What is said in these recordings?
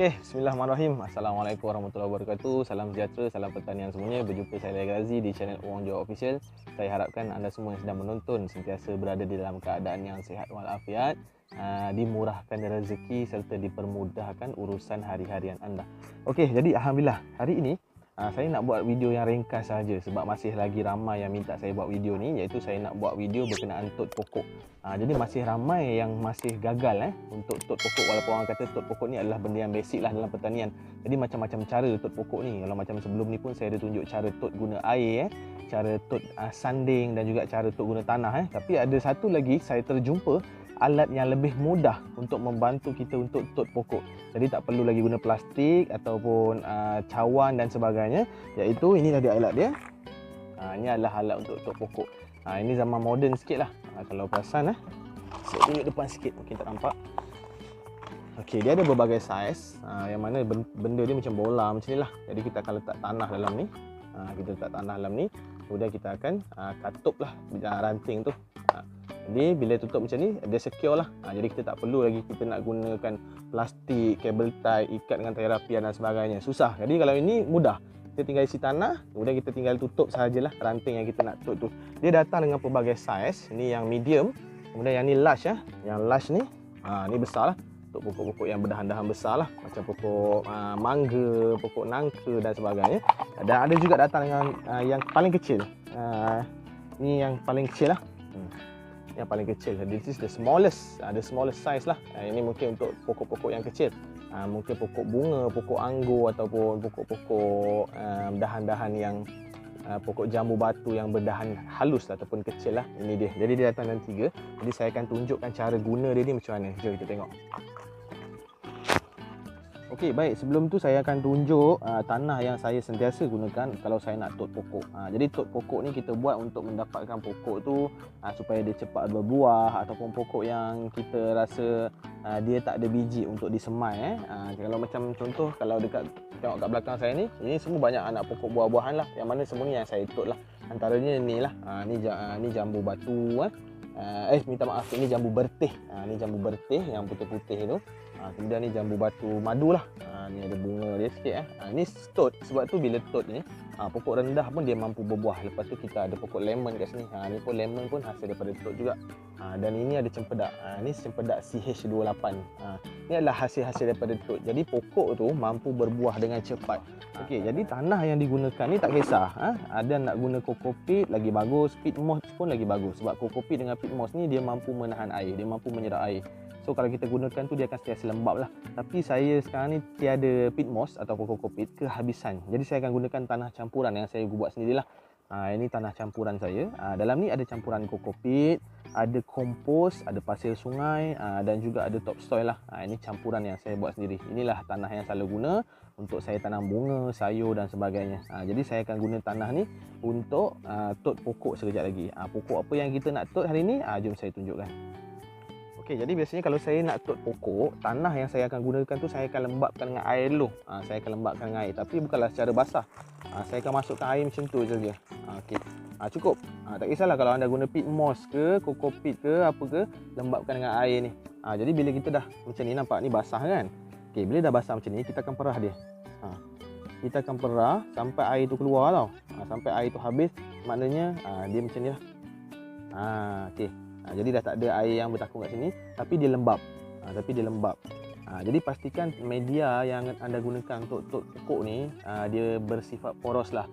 Okey, bismillahirrahmanirrahim. Assalamualaikum warahmatullahi wabarakatuh. Salam sejahtera, salam pertanian semuanya. Berjumpa saya Lea Gazi di channel Wong Jawa Official. Saya harapkan anda semua yang sedang menonton sentiasa berada di dalam keadaan yang sihat walafiat, dimurahkan rezeki serta dipermudahkan urusan hari-harian anda. Okey, jadi alhamdulillah hari ini saya nak buat video yang ringkas saja sebab masih lagi ramai yang minta saya buat video ni, iaitu saya nak buat video berkenaan tot pokok. Jadi masih ramai yang masih gagal untuk tot pokok, walaupun orang kata tot pokok ni adalah benda yang basic lah dalam pertanian. Jadi macam-macam cara tot pokok ni. Kalau macam sebelum ni pun saya ada tunjuk cara tot guna air, cara tot sanding dan juga cara tot guna tanah. Tapi ada satu lagi saya terjumpa alat yang lebih mudah untuk membantu kita untuk tot pokok. Jadi tak perlu lagi guna plastik ataupun cawan dan sebagainya, iaitu ini dia alat dia. Ini adalah alat untuk tot pokok. Ini zaman moden sikit lah. Kalau perasan saya tunjuk depan sikit, mungkin tak nampak. Okey, dia ada berbagai saiz, yang mana benda dia macam bola macam ni lah. Jadi kita akan letak tanah dalam ni. Kita letak tanah dalam ni, kemudian kita akan katup lah ranting tu. Jadi bila tutup macam ni, dia secure lah. Jadi kita tak perlu lagi kita nak gunakan plastik, kabel tie, ikat dengan tali rapian dan sebagainya. Susah. Jadi kalau ini mudah. Kita tinggal isi tanah, kemudian kita tinggal tutup sahajalah ranting yang kita nak tot tu. Dia datang dengan pelbagai saiz. Ini yang medium, kemudian yang ni large Yang large ni, ni besar lah. Untuk pokok-pokok yang berdahan-dahan besar lah, macam pokok mangga, pokok nangka dan sebagainya. Dan ada juga datang dengan yang paling kecil. Ni yang paling kecil lah. Yang paling kecil. This is the smallest size lah. Ini mungkin untuk pokok-pokok yang kecil. Mungkin pokok bunga, pokok anggur ataupun pokok-pokok dahan-dahan yang pokok jambu batu yang berdahan halus lah, ataupun kecil lah. Ini dia. Jadi dia datang dalam 3. Jadi saya akan tunjukkan cara guna dia ni macam mana. Jom kita tengok. Okey, baik. Sebelum tu saya akan tunjuk tanah yang saya sentiasa gunakan kalau saya nak tot pokok. Jadi tot pokok ni kita buat untuk mendapatkan pokok tu supaya dia cepat berbuah, ataupun pokok yang kita rasa dia tak ada biji untuk disemai. Kalau macam contoh, kalau tengok kat belakang saya ni, ini semua banyak anak pokok buah-buahan lah, yang mana semua ni yang saya tot lah. Antaranya ni lah, ni jambu batu, minta maaf, ini jambu berteh. Ni jambu berteh yang putih-putih tu. Kemudian ni jambu batu madu lah. Ni ada bunga dia sikit. Ni tot, sebab tu bila tot ni pokok rendah pun dia mampu berbuah. Lepas tu kita ada pokok lemon kat sini. Ni pun lemon pun hasil daripada tot juga. Dan ini ada cempedak. Ni cempedak CH28. Ni adalah hasil-hasil daripada tot. Jadi pokok tu mampu berbuah dengan cepat. Okey, jadi tanah yang digunakan ni tak kisah. Ada nak guna kokopit lagi bagus, peat moss pun lagi bagus. Sebab kokopit dengan peat moss ni dia mampu menahan air, dia mampu menyerap air. So kalau kita gunakan tu dia akan sentiasa lembab lah. Tapi saya sekarang ni tiada peat moss atau kokopit, kehabisan. Jadi saya akan gunakan tanah campuran yang saya buat sendirilah. Ini tanah campuran saya. Dalam ni ada campuran kokopit, ada kompos, ada pasir sungai, dan juga ada topsoil lah. Ini campuran yang saya buat sendiri. Inilah tanah yang selalu guna untuk saya tanam bunga, sayur dan sebagainya. Jadi saya akan guna tanah ni untuk tot pokok sekejap lagi. Pokok apa yang kita nak tot hari ni? Jom saya tunjukkan. Okey, jadi biasanya kalau saya nak tot pokok, tanah yang saya akan gunakan tu saya akan lembabkan dengan air dulu. Saya akan lembabkan dengan air, tapi bukanlah secara basah. Saya akan masukkan air macam tu saja. Okey. Cukup. Tak kisahlah kalau anda guna peat moss ke, kokopit ke, apa ke, lembabkan dengan air ni. Jadi bila kita dah macam ni, nampak ni basah kan? Okey, bila dah basah macam ni, kita akan perah dia. Kita akan perah sampai air tu keluar tau. Sampai air tu habis, maknanya dia macam ni lah. Okey. Jadi dah tak ada air yang bertakung kat sini, tapi dia lembab. Jadi pastikan media yang anda gunakan untuk tot pokok ni dia bersifat poros lah.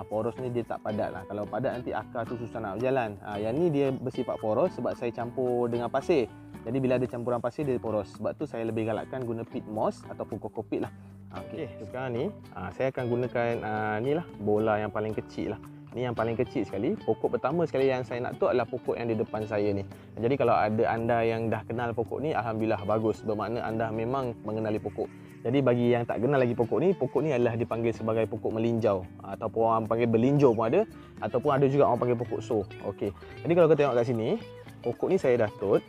Poros ni dia tak padat lah. Kalau padat nanti akar tu susah nak berjalan. Yang ni dia bersifat poros sebab saya campur dengan pasir. Jadi bila ada campuran pasir dia poros. Sebab tu saya lebih galakkan guna peat moss ataupun kokopit lah. Okey, sekarang ni saya akan gunakan ni lah, bola yang paling kecil lah. Ni yang paling kecil sekali. Pokok pertama sekali yang saya nak tot adalah pokok yang di depan saya ni. Jadi kalau ada anda yang dah kenal pokok ni, alhamdulillah bagus. Bermakna anda memang mengenali pokok. Jadi bagi yang tak kenal lagi pokok ni adalah dipanggil sebagai pokok melinjau, ataupun orang panggil belinjo pun ada, ataupun ada juga orang panggil pokok so. Okey. Jadi kalau kita tengok kat sini, pokok ni saya dah tot,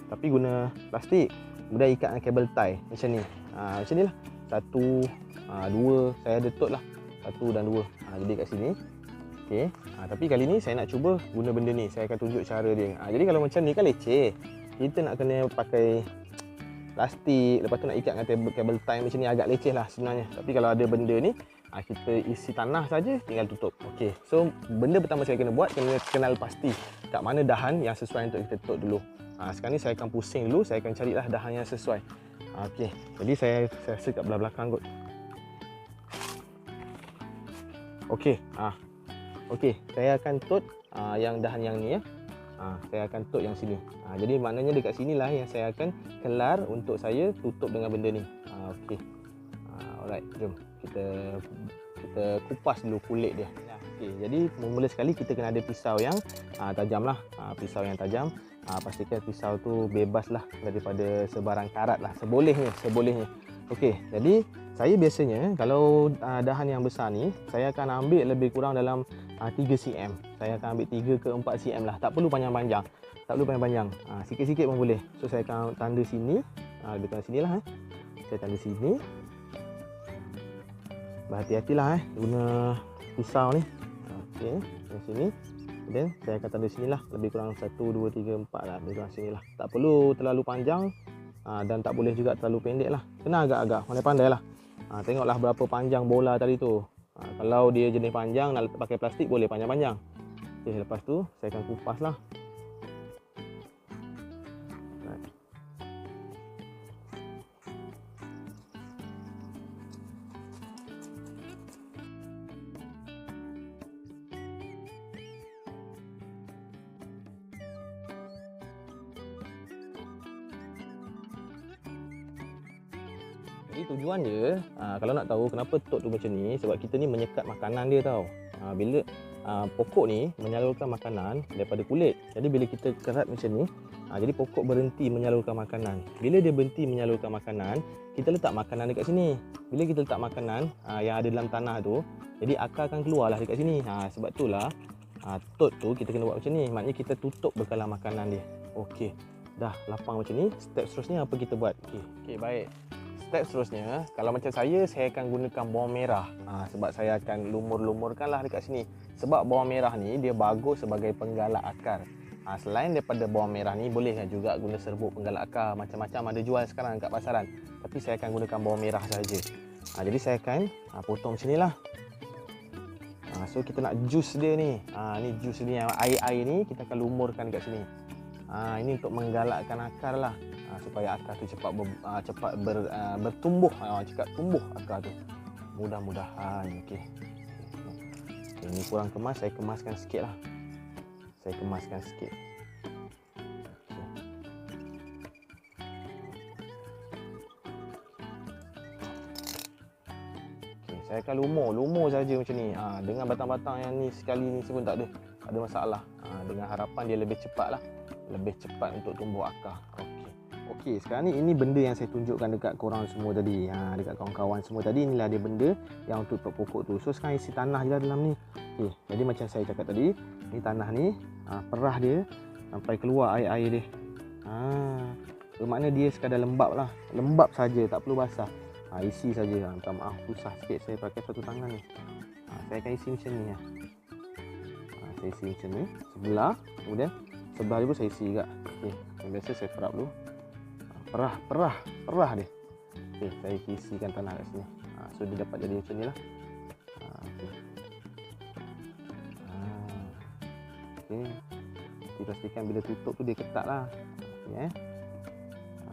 tapi guna plastik. Kemudian ikat dengan kabel tie macam ni. Macam ni lah. 1, 2, saya ada tot lah. 1 dan 2. Jadi kat sini. Okey. Tapi kali ni saya nak cuba guna benda ni. Saya akan tunjuk cara dia. Jadi kalau macam ni kan leceh. Kita nak kena pakai plastik, lepas tu nak ikat dengan kabel tie macam ni agak leceh lah sebenarnya. Tapi kalau ada benda ni, kita isi tanah saja, tinggal tutup. Okey, so benda pertama saya kena buat, kena kenal pasti kat mana dahan yang sesuai untuk kita tutup dulu. Sekarang ni saya akan pusing dulu, saya akan carilah dahan yang sesuai. Okey, jadi saya rasa kat belah belakang kot. Okey, okey, saya akan tut yang dahan yang ni ya. Saya akan tut yang sini. Jadi maknanya dekat sinilah yang saya akan kelar untuk saya tutup dengan benda ni. Okey. Alright, jom kita kupas dulu kulit dia. Okey, jadi mula sekali kita kena ada pisau yang tajam lah. Pisau yang tajam. Pastikan pisau tu bebas lah daripada sebarang karat lah. Sebolehnya. Okey, jadi saya biasanya kalau dahan yang besar ni, saya akan ambil lebih kurang dalam 3 cm. Saya akan ambil 3 ke 4 cm lah. Tak perlu panjang-panjang. Sikit-sikit pun boleh. So saya akan tanda sini. Lebih kurang sini lah. Saya tanda sini. Berhati-hatilah guna pisau ni. Okey, dari sini. Dan saya akan tanda sini lah. Lebih kurang 1, 2, 3, 4 lah. Lebih kurang sini lah. Tak perlu terlalu panjang. Dan tak boleh juga terlalu pendek lah. Kena agak-agak. Pandai-pandai lah. Tengoklah berapa panjang bola tadi tu. Kalau dia jenis panjang, nak pakai plastik boleh panjang-panjang. Okey, lepas tu saya akan kupas lah. Jadi tujuan dia, kalau nak tahu kenapa tot tu macam ni, sebab kita ni menyekat makanan dia tau. Bila pokok ni menyalurkan makanan daripada kulit. Jadi bila kita kerat macam ni, jadi pokok berhenti menyalurkan makanan. Bila dia berhenti menyalurkan makanan, kita letak makanan dekat sini. Bila kita letak makanan yang ada dalam tanah tu, jadi akar akan keluarlah dekat sini. Sebab itulah tot tu kita kena buat macam ni. Maknanya kita tutup bekalan makanan dia. Okey, dah lapang macam ni. Step seterusnya apa kita buat? Okey, baik. Step seterusnya, kalau macam saya akan gunakan bawang merah. Sebab saya akan lumur-lumurkanlah dekat sini. Sebab bawang merah ni dia bagus sebagai penggalak akar. Selain daripada bawang merah ni, boleh juga guna serbuk penggalak akar. Macam-macam ada jual sekarang kat pasaran. Tapi saya akan gunakan bawang merah saja. Jadi saya akan potong macam inilah. So kita nak jus dia ni. Ni jus ni, yang air-air ni kita akan lumurkan dekat sini. Ini untuk menggalakkan akar lah. Supaya akar tu cepat bertumbuh. Cakap tumbuh akar tu. Mudah-mudahan. Okey. Ini kurang kemas, saya kemaskan sikit lah. Saya kemaskan sikit. Okey, saya akan lumur saja macam ni. Dengan batang-batang yang ni sekali ni pun tak ada masalah. Dengan harapan dia lebih cepat lah. Lebih cepat untuk tumbuh akar. Okey, sekarang ni ini benda yang saya tunjukkan dekat korang semua tadi. Dekat kawan-kawan semua tadi, inilah dia benda yang untuk pokok tu. So sekarang isi tanah je lah dalam ni. Okey, jadi macam saya cakap tadi, ni tanah ni perah dia sampai keluar air-air dia. Bermakna dia sekadar lembap lah. Lembap saja, tak perlu basah. Isi saja. Minta maaf, susah sikit saya pakai satu tangan ni. Saya akan isi macam ni. Saya isi macam ni, sebelah, kemudian sebelah dia pun saya isi juga. Okey, yang biasa saya perap dulu. Perah dia. Okey, saya isikan tanah kat sini. So dia dapat jadi macam ni lah. Okey. Kita pastikan bila tutup tu dia ketat lah. Okey,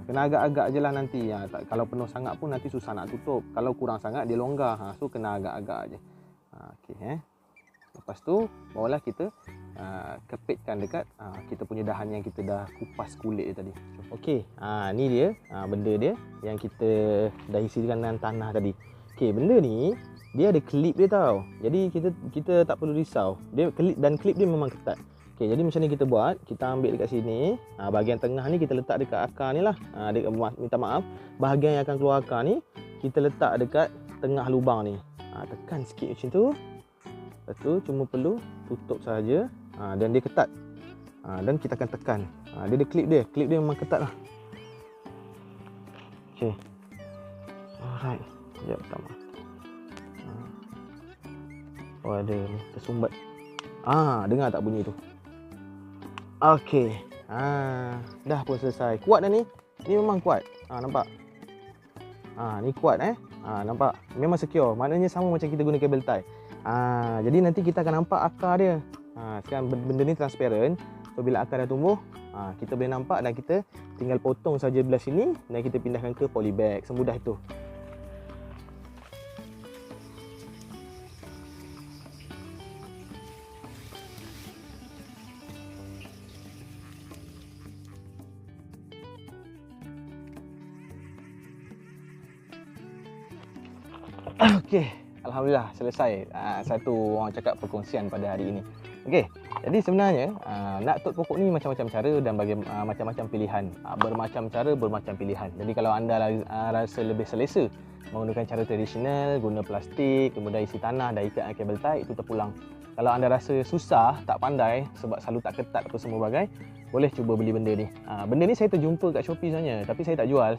kena agak-agak je lah nanti. Kalau penuh sangat pun nanti susah nak tutup. Kalau kurang sangat dia longgar. So kena agak-agak je. Okey, lepas tu barulah kita kepitkan dekat kita punya dahan yang kita dah kupas kulit dia tadi. Okey, ni dia benda dia yang kita dah isikan dengan tanah tadi. Okey, benda ni dia ada klip dia tau. Jadi kita tak perlu risau. Dia klip dia memang ketat. Okey, jadi macam ni kita buat. Kita ambil dekat sini. Bahagian tengah ni kita letak dekat akar ni lah. Minta maaf, bahagian yang akan keluar akar ni kita letak dekat tengah lubang ni. Tekan sikit macam tu. Lepas tu cuma perlu tutup saja. Dan dia ketat. Dan kita akan tekan. Dia ada klip dia. Klip dia memang ketat lah. Okey. Alright. Sekejap, pertama. Ada ni, tersumbat. Dengar tak bunyi tu? Okey. Dah pun selesai. Kuat dah ni. Ni memang kuat. Nampak? Ni kuat nampak? Memang secure. Maknanya sama macam kita guna kabel tie. Jadi nanti kita akan nampak akar dia. Sekarang benda ni transparent. So bila akar dah tumbuh, kita boleh nampak dan kita tinggal potong saja belah sini dan kita pindahkan ke polybag. Semudah itu. Okey, alhamdulillah selesai satu orang cakap perkongsian pada hari ini. Okey, jadi sebenarnya nak tot pokok ni macam-macam cara dan macam-macam pilihan. Bermacam cara, bermacam pilihan. Jadi kalau anda rasa lebih selesa menggunakan cara tradisional, guna plastik, kemudian isi tanah dan ikat kabel tie, itu terpulang. Kalau anda rasa susah, tak pandai sebab selalu tak ketat apa semua bagai, boleh cuba beli benda ni. Benda ni saya terjumpa kat Shopee sebenarnya, tapi saya tak jual,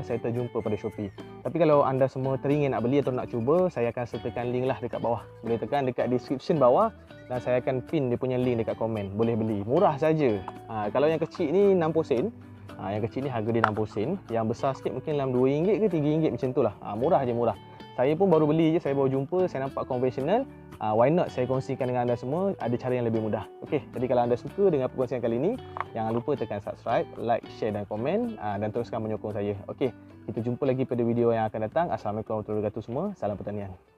saya terjumpa pada Shopee. Tapi kalau anda semua teringin nak beli atau nak cuba, saya akan sertakan link lah dekat bawah. Boleh tekan dekat description bawah dan saya akan pin dia punya link dekat komen. Boleh beli, murah saja. Kalau yang kecil ni 60 sen. Yang kecil ni harga dia 60 sen. Yang besar sikit mungkin dalam RM2 ke RM3 macam tu lah. Murah je, murah. Saya pun baru beli je, saya baru jumpa, saya nampak konvensional. Why not saya kongsikan dengan anda semua, ada cara yang lebih mudah. Okey, jadi kalau anda suka dengan perkongsian kali ini, jangan lupa tekan subscribe, like, share dan komen dan teruskan menyokong saya. Okey, kita jumpa lagi pada video yang akan datang. Assalamualaikum warahmatullahi wabarakatuh semua. Salam pertanian.